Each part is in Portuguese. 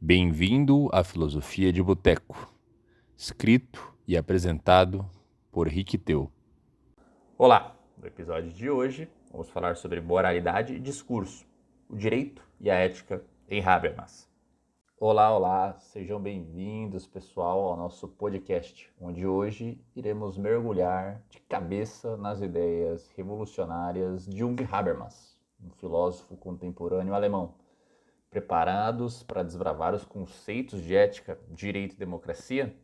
Bem-vindo à Filosofia de Boteco, escrito e apresentado por Rick Teu. Olá! No episódio de hoje, vamos falar sobre moralidade e discurso, o direito e a ética em Habermas. Olá, sejam bem-vindos, pessoal, ao nosso podcast, onde hoje iremos mergulhar de cabeça nas ideias revolucionárias de Jürgen Habermas, um filósofo contemporâneo alemão. Preparados para desbravar os conceitos de ética, direito e democracia?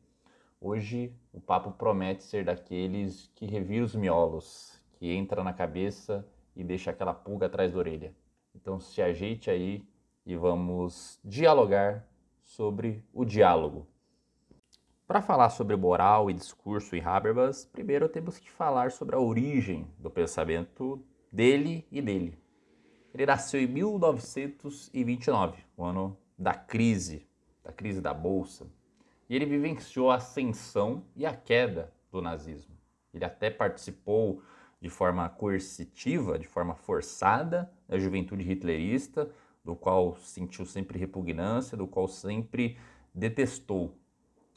Hoje o papo promete ser daqueles que revira os miolos, que entra na cabeça e deixa aquela pulga atrás da orelha. Então se ajeite aí e vamos dialogar sobre o diálogo. Para falar sobre moral e discurso em Habermas, primeiro temos que falar sobre a origem do pensamento dele. Ele nasceu em 1929, o ano da crise da Bolsa. E ele vivenciou a ascensão e a queda do nazismo. Ele até participou de forma coercitiva, de forma forçada, da juventude hitlerista, do qual sentiu sempre repugnância, do qual sempre detestou.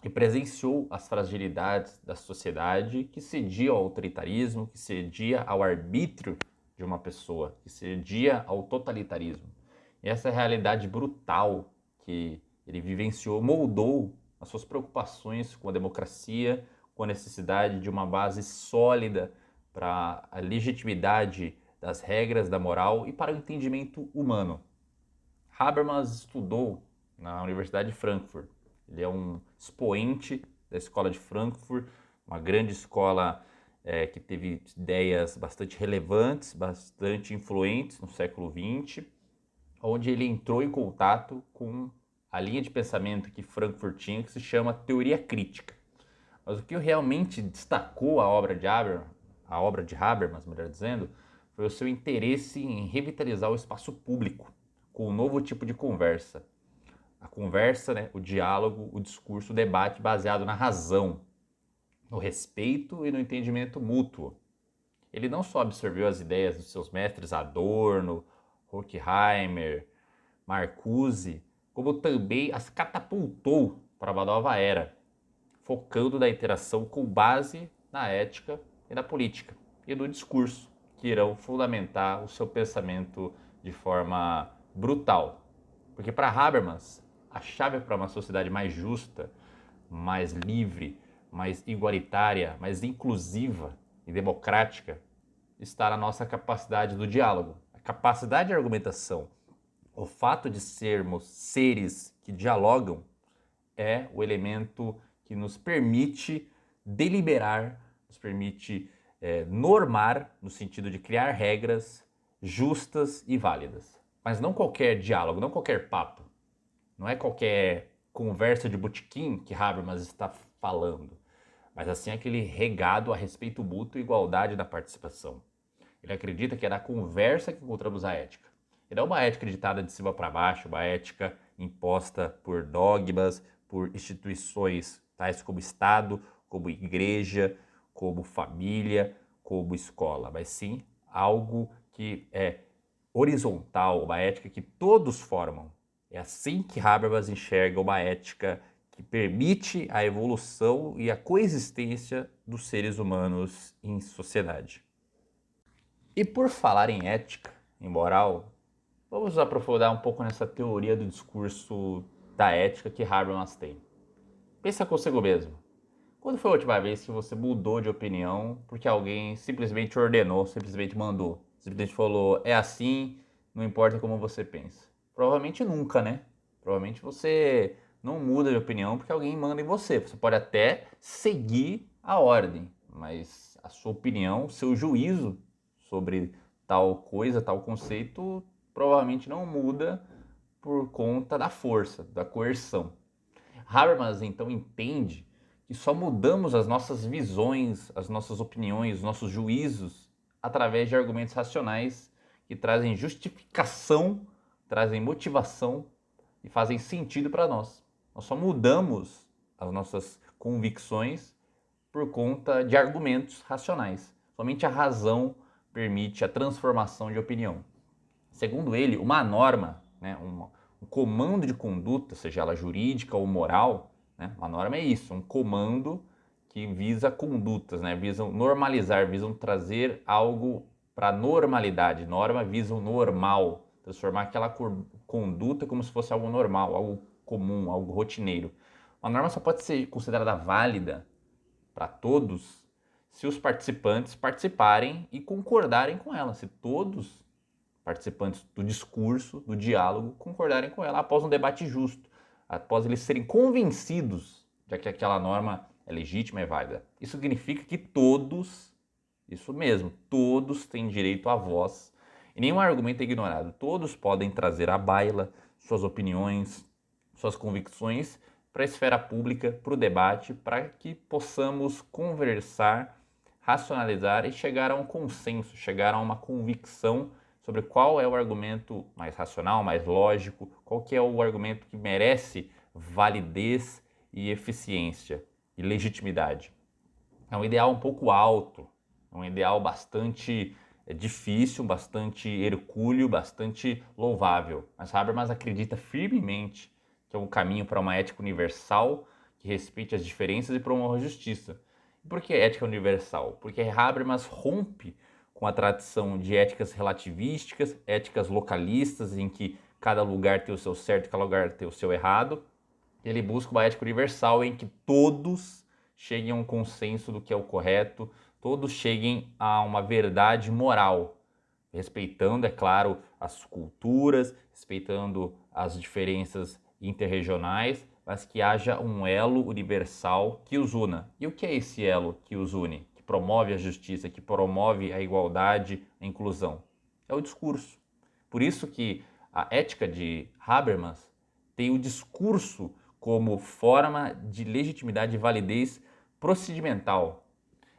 E presenciou as fragilidades da sociedade que cedia ao autoritarismo, que cedia ao arbítrio de uma pessoa, que cedia ao totalitarismo. E essa realidade brutal que ele vivenciou moldou as suas preocupações com a democracia, com a necessidade de uma base sólida para a legitimidade das regras da moral e para o entendimento humano. Habermas estudou na Universidade de Frankfurt. Ele é um expoente da escola de Frankfurt, uma grande escola que teve ideias bastante relevantes, bastante influentes no século XX, onde ele entrou em contato com a linha de pensamento que Frankfurt tinha, que se chama teoria crítica. Mas o que realmente destacou a obra de Habermas, melhor dizendo, foi o seu interesse em revitalizar o espaço público com um novo tipo de conversa. A conversa, o diálogo, o discurso, o debate baseado na razão, no respeito e no entendimento mútuo. Ele não só absorveu as ideias dos seus mestres Adorno, Horkheimer, Marcuse, como também as catapultou para uma nova era, focando na interação com base na ética e na política, e no discurso, que irão fundamentar o seu pensamento de forma brutal. Porque para Habermas, a chave para uma sociedade mais justa, mais livre, mais igualitária, mais inclusiva e democrática está na nossa capacidade do diálogo, a capacidade de argumentação. O fato de sermos seres que dialogam é o elemento que nos permite deliberar, nos permite normar, no sentido de criar regras justas e válidas. Mas não qualquer diálogo, não qualquer papo. Não é qualquer conversa de botequim que Habermas está falando, mas assim aquele regado a respeito mútuo e igualdade na participação. Ele acredita que é na conversa que encontramos a ética. E não uma ética ditada de cima para baixo, uma ética imposta por dogmas, por instituições tais como Estado, como igreja, como família, como escola, mas sim algo que é horizontal, uma ética que todos formam. É assim que Habermas enxerga uma ética que permite a evolução e a coexistência dos seres humanos em sociedade. E por falar em ética, em moral, vamos aprofundar um pouco nessa teoria do discurso da ética que Habermas tem. Pensa consigo mesmo. Quando foi a última vez que você mudou de opinião porque alguém simplesmente ordenou, simplesmente mandou, simplesmente falou, é assim, não importa como você pensa? Provavelmente nunca, né? Provavelmente você não muda de opinião porque alguém manda em você. Você pode até seguir a ordem, mas a sua opinião, seu juízo sobre tal coisa, tal conceito, provavelmente não muda por conta da força, da coerção. Habermas então entende que só mudamos as nossas visões, as nossas opiniões, os nossos juízos através de argumentos racionais que trazem justificação, trazem motivação e fazem sentido para nós. Nós só mudamos as nossas convicções por conta de argumentos racionais. Somente a razão permite a transformação de opinião. Segundo ele, uma norma, um um comando de conduta, seja ela jurídica ou moral, né? Uma norma é isso, um comando que visa condutas, né? Visam normalizar, visam trazer algo para a normalidade. Norma visa o normal, transformar aquela conduta como se fosse algo normal, algo comum, algo rotineiro. Uma norma só pode ser considerada válida para todos se os participantes participarem e concordarem com ela. Se todos participantes do discurso, do diálogo, concordarem com ela após um debate justo, após eles serem convencidos de que aquela norma é legítima e válida. Isso significa que todos, isso mesmo, todos têm direito à voz e nenhum argumento é ignorado. Todos podem trazer à baila suas opiniões, suas convicções para a esfera pública, para o debate, para que possamos conversar, racionalizar e chegar a um consenso, chegar a uma convicção sobre qual é o argumento mais racional, mais lógico, qual que é o argumento que merece validez e eficiência e legitimidade. É um ideal um pouco alto, é um ideal bastante difícil, bastante hercúleo, bastante louvável. Mas Habermas acredita firmemente que é um caminho para uma ética universal que respeite as diferenças e promova a justiça. E por que ética universal? Porque Habermas rompe com a tradição de éticas relativísticas, éticas localistas, em que cada lugar tem o seu certo e cada lugar tem o seu errado. Ele busca uma ética universal em que todos cheguem a um consenso do que é o correto, todos cheguem a uma verdade moral, respeitando, é claro, as culturas, respeitando as diferenças interregionais, mas que haja um elo universal que os una. E o que é esse elo que os une? Que promove a justiça, que promove a igualdade, a inclusão? É o discurso. Por isso que a ética de Habermas tem o discurso como forma de legitimidade e validez procedimental.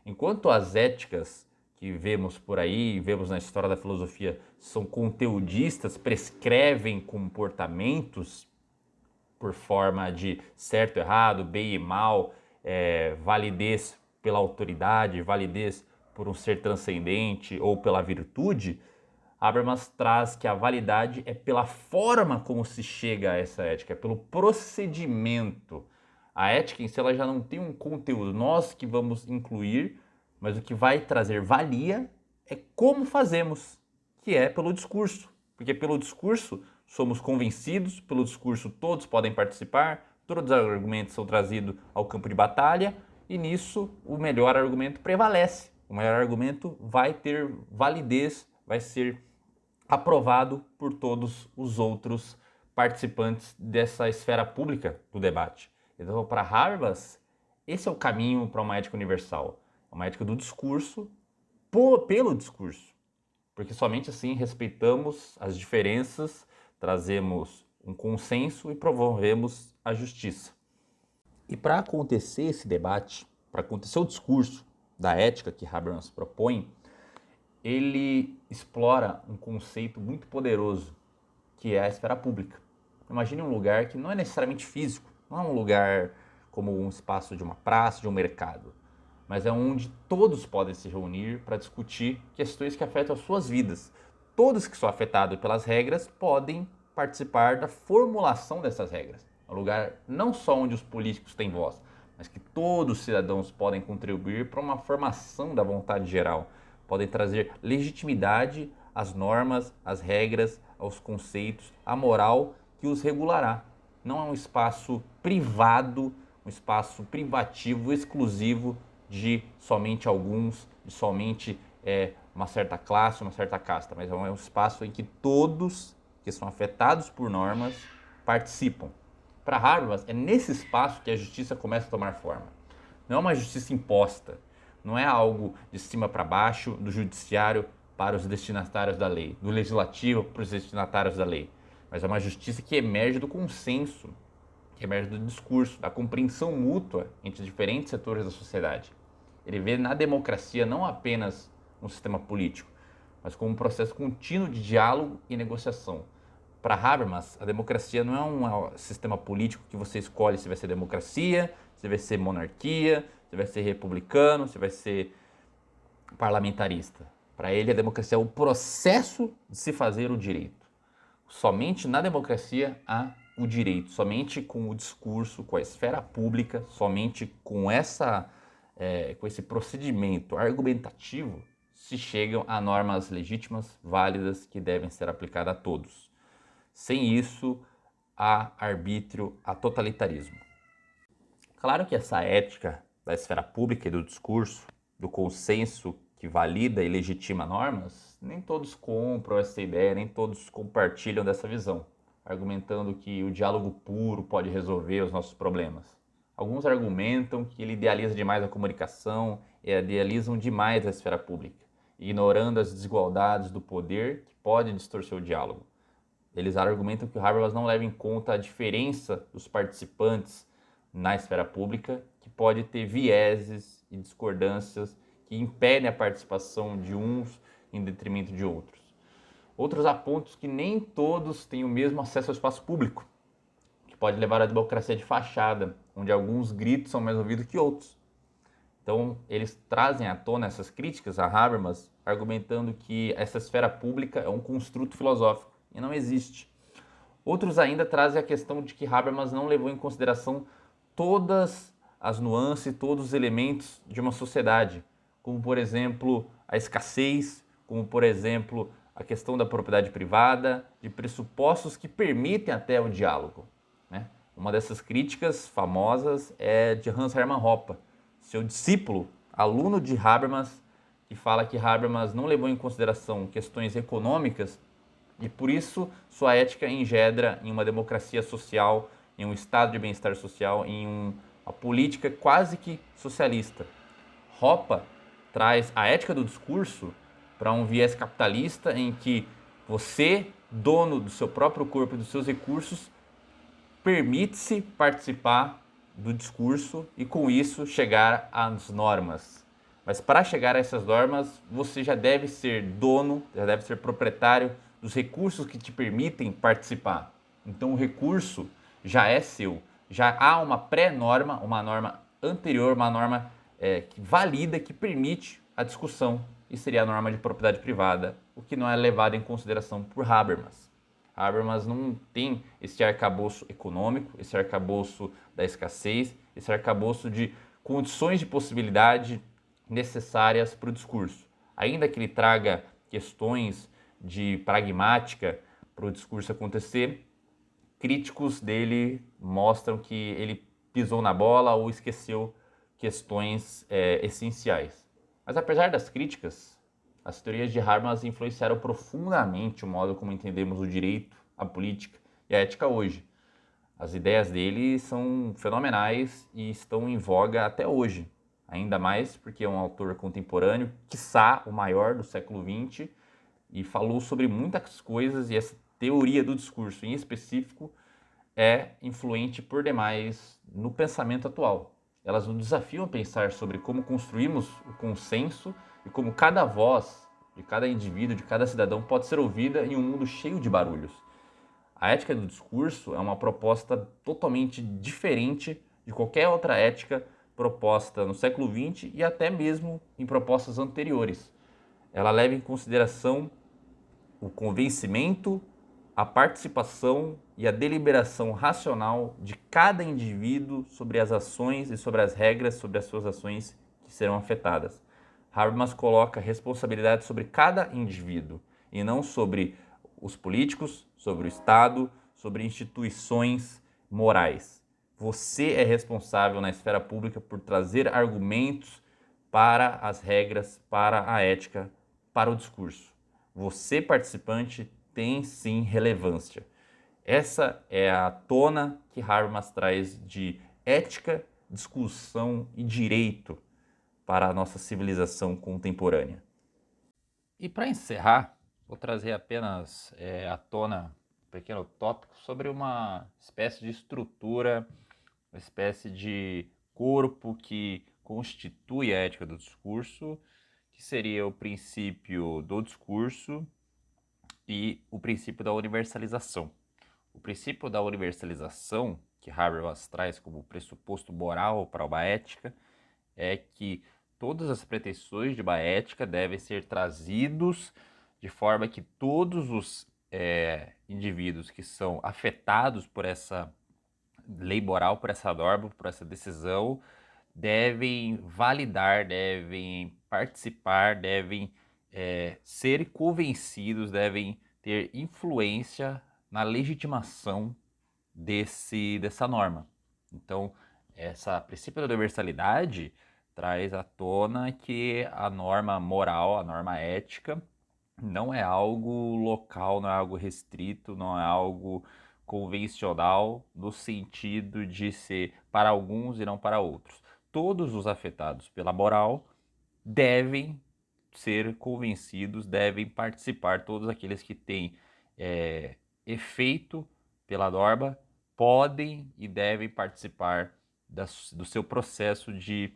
Enquanto as éticas que vemos por aí, vemos na história da filosofia, são conteudistas, prescrevem comportamentos por forma de certo e errado, bem e mal, validez pela autoridade, validez por um ser transcendente ou pela virtude, Habermas traz que a validade é pela forma como se chega a essa ética, é pelo procedimento. A ética em si ela já não tem um conteúdo, nós que vamos incluir, mas o que vai trazer valia é como fazemos, que é pelo discurso. Porque pelo discurso somos convencidos, pelo discurso todos podem participar, todos os argumentos são trazidos ao campo de batalha e nisso o melhor argumento prevalece. O melhor argumento vai ter validez, vai ser aprovado por todos os outros participantes dessa esfera pública do debate. Então, para Habermas, esse é o caminho para uma ética universal. É uma ética do discurso pelo discurso. Porque somente assim respeitamos as diferenças, trazemos um consenso e promovemos a justiça. E para acontecer esse debate, para acontecer o discurso da ética que Habermas propõe, ele explora um conceito muito poderoso, que é a esfera pública. Imagine um lugar que não é necessariamente físico, não é um lugar como um espaço de uma praça, de um mercado, mas é onde todos podem se reunir para discutir questões que afetam as suas vidas. Todos que são afetados pelas regras podem participar da formulação dessas regras. É um lugar não só onde os políticos têm voz, mas que todos os cidadãos podem contribuir para uma formação da vontade geral, podem trazer legitimidade às normas, às regras, aos conceitos, à moral que os regulará. Não é um espaço privado, um espaço privativo, exclusivo de somente alguns, de somente uma certa classe, uma certa casta, mas é um espaço em que todos que são afetados por normas participam. Para Habermas, é nesse espaço que a justiça começa a tomar forma. Não é uma justiça imposta, não é algo de cima para baixo, do judiciário para os destinatários da lei, do legislativo para os destinatários da lei, mas é uma justiça que emerge do consenso, que emerge do discurso, da compreensão mútua entre diferentes setores da sociedade. Ele vê na democracia não apenas um sistema político, mas como um processo contínuo de diálogo e negociação. Para Habermas, a democracia não é um sistema político que você escolhe se vai ser democracia, se vai ser monarquia, se vai ser republicano, se vai ser parlamentarista. Para ele, a democracia é o processo de se fazer o direito. Somente na democracia há o direito, somente com o discurso, com a esfera pública, somente com com esse procedimento argumentativo se chegam a normas legítimas, válidas, que devem ser aplicadas a todos. Sem isso, há arbítrio, há totalitarismo. Claro que essa ética da esfera pública e do discurso, do consenso que valida e legitima normas, nem todos compram essa ideia, nem todos compartilham dessa visão, argumentando que o diálogo puro pode resolver os nossos problemas. Alguns argumentam que ele idealiza demais a comunicação e idealizam demais a esfera pública, ignorando as desigualdades do poder que podem distorcer o diálogo. Eles argumentam que o Habermas não leva em conta a diferença dos participantes na esfera pública, que pode ter vieses e discordâncias que impedem a participação de uns em detrimento de outros. Outros apontam que nem todos têm o mesmo acesso ao espaço público, que pode levar à democracia de fachada, onde alguns gritos são mais ouvidos que outros. Então, eles trazem à tona essas críticas a Habermas, argumentando que essa esfera pública é um construto filosófico e não existe. Outros ainda trazem a questão de que Habermas não levou em consideração todas as nuances, todos os elementos de uma sociedade, como por exemplo a escassez, como por exemplo a questão da propriedade privada, de pressupostos que permitem até o diálogo, né? Uma dessas críticas famosas é de Hans Hermann Hoppe, seu discípulo, aluno de Habermas, que fala que Habermas não levou em consideração questões econômicas e por isso sua ética engendra em uma democracia social, em um estado de bem-estar social, em uma política quase que socialista. Hoppe traz a ética do discurso para um viés capitalista em que você, dono do seu próprio corpo e dos seus recursos, permite-se participar do discurso e com isso chegar às normas. Mas para chegar a essas normas, você já deve ser dono, já deve ser proprietário dos recursos que te permitem participar. Então o recurso já é seu, já há uma pré-norma, uma norma anterior, uma norma que valida, que permite a discussão, e seria a norma de propriedade privada, o que não é levado em consideração por Habermas. Habermas não tem esse arcabouço econômico, esse arcabouço da escassez, esse arcabouço de condições de possibilidade necessárias para o discurso. Ainda que ele traga questões de pragmática para o discurso acontecer, críticos dele mostram que ele pisou na bola ou esqueceu questões essenciais. Mas apesar das críticas, as teorias de Habermas influenciaram profundamente o modo como entendemos o direito, a política e a ética hoje. As ideias dele são fenomenais e estão em voga até hoje. Ainda mais porque é um autor contemporâneo, quiçá o maior do século XX, e falou sobre muitas coisas, e essa teoria do discurso em específico é influente por demais no pensamento atual. Elas nos desafiam a pensar sobre como construímos o consenso e como cada voz de cada indivíduo, de cada cidadão pode ser ouvida em um mundo cheio de barulhos. A ética do discurso é uma proposta totalmente diferente de qualquer outra ética proposta no século XX e até mesmo em propostas anteriores. Ela leva em consideração o convencimento, a participação e a deliberação racional de cada indivíduo sobre as ações e sobre as regras sobre as suas ações que serão afetadas. Habermas coloca responsabilidade sobre cada indivíduo e não sobre os políticos, sobre o Estado, sobre instituições morais. Você é responsável na esfera pública por trazer argumentos para as regras, para a ética, para o discurso. Você, participante, tem sim relevância. Essa é a tona que Habermas traz de ética, discussão e direito para a nossa civilização contemporânea. E para encerrar, vou trazer apenas à tona um pequeno tópico sobre uma espécie de estrutura, uma espécie de corpo que constitui a ética do discurso, que seria o princípio do discurso e o princípio da universalização. O princípio da universalização, que Habermas traz como pressuposto moral para uma ética, é que todas as pretensões de uma ética devem ser trazidos de forma que todos os indivíduos que são afetados por essa lei moral, por essa norma, por essa decisão, devem validar, devem participar, devem ser convencidos, devem ter influência na legitimação dessa norma. Então, esse princípio da universalidade traz à tona que a norma moral, a norma ética, não é algo local, não é algo restrito, não é algo convencional no sentido de ser para alguns e não para outros. Todos os afetados pela moral devem ser convencidos, devem participar, todos aqueles que têm efeito pela norma podem e devem participar do seu processo de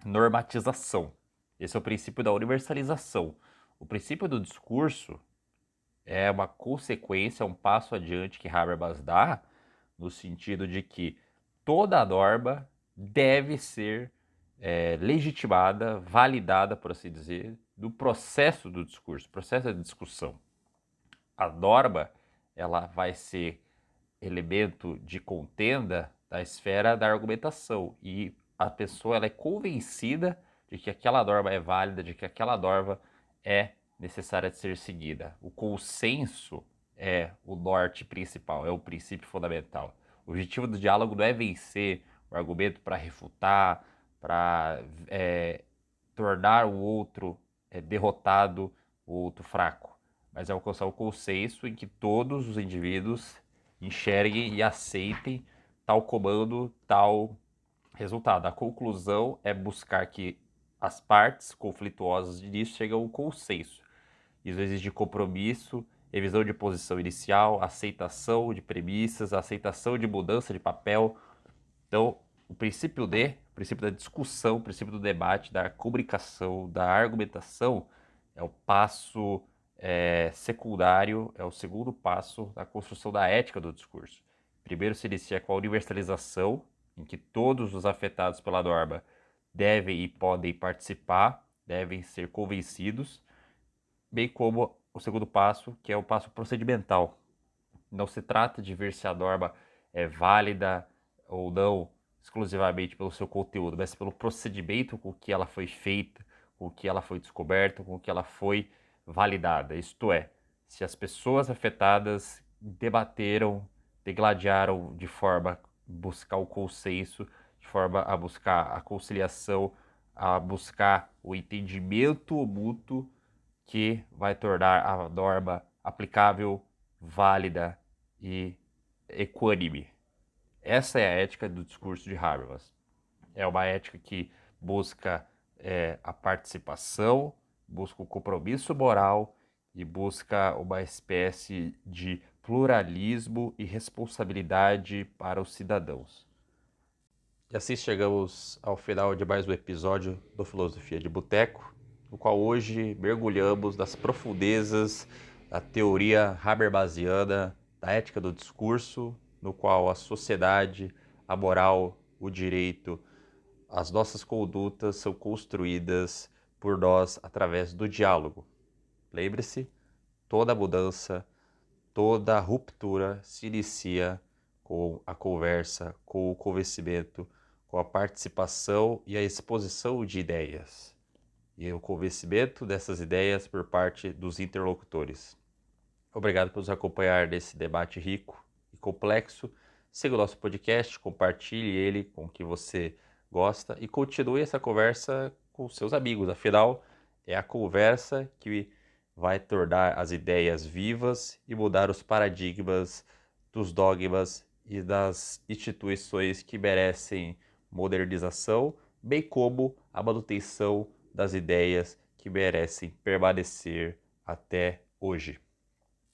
normatização. Esse é o princípio da universalização. O princípio do discurso é uma consequência, um passo adiante que Habermas dá, no sentido de que toda norma deve ser legitimada, validada, por assim dizer, do processo do discurso, processo da discussão. A norma, ela vai ser elemento de contenda da esfera da argumentação e a pessoa ela é convencida de que aquela norma é válida, de que aquela norma é necessária de ser seguida. O consenso é o norte principal, é o princípio fundamental. O objetivo do diálogo não é vencer o argumento para refutar, para tornar o outro derrotado, o outro fraco, mas é alcançar o consenso em que todos os indivíduos enxerguem e aceitem tal comando, tal resultado. A conclusão é buscar que as partes conflituosas disso cheguem a um consenso. Isso exige compromisso, revisão de posição inicial, aceitação de premissas, aceitação de mudança de papel. Então, o princípio da discussão, o princípio do debate, da comunicação, da argumentação, é o passo secundário, é o segundo passo da construção da ética do discurso. Primeiro se inicia com a universalização, em que todos os afetados pela norma devem e podem participar, devem ser convencidos, bem como o segundo passo, que é o passo procedimental. Não se trata de ver se a norma é válida ou não exclusivamente pelo seu conteúdo, mas pelo procedimento com que ela foi feita, com que ela foi descoberta, com que ela foi validada. Isto é, se as pessoas afetadas debateram, degladiaram de forma a buscar o consenso, de forma a buscar a conciliação, a buscar o entendimento mútuo que vai tornar a norma aplicável, válida e equânime. Essa é a ética do discurso de Habermas. É uma ética que busca a participação, busca o compromisso moral e busca uma espécie de pluralismo e responsabilidade para os cidadãos. E assim chegamos ao final de mais um episódio do Filosofia de Boteco, no qual hoje mergulhamos nas profundezas da teoria habermasiana da ética do discurso, no qual a sociedade, a moral, o direito, as nossas condutas são construídas por nós através do diálogo. Lembre-se, toda mudança, toda ruptura se inicia com a conversa, com o convencimento, com a participação e a exposição de ideias e o convencimento dessas ideias por parte dos interlocutores. Obrigado por nos acompanhar nesse debate rico e complexo. Siga o nosso podcast, compartilhe ele com quem você gosta e continue essa conversa com seus amigos. Afinal, é a conversa que vai tornar as ideias vivas e mudar os paradigmas dos dogmas e das instituições que merecem modernização, bem como a manutenção das ideias que merecem permanecer até hoje.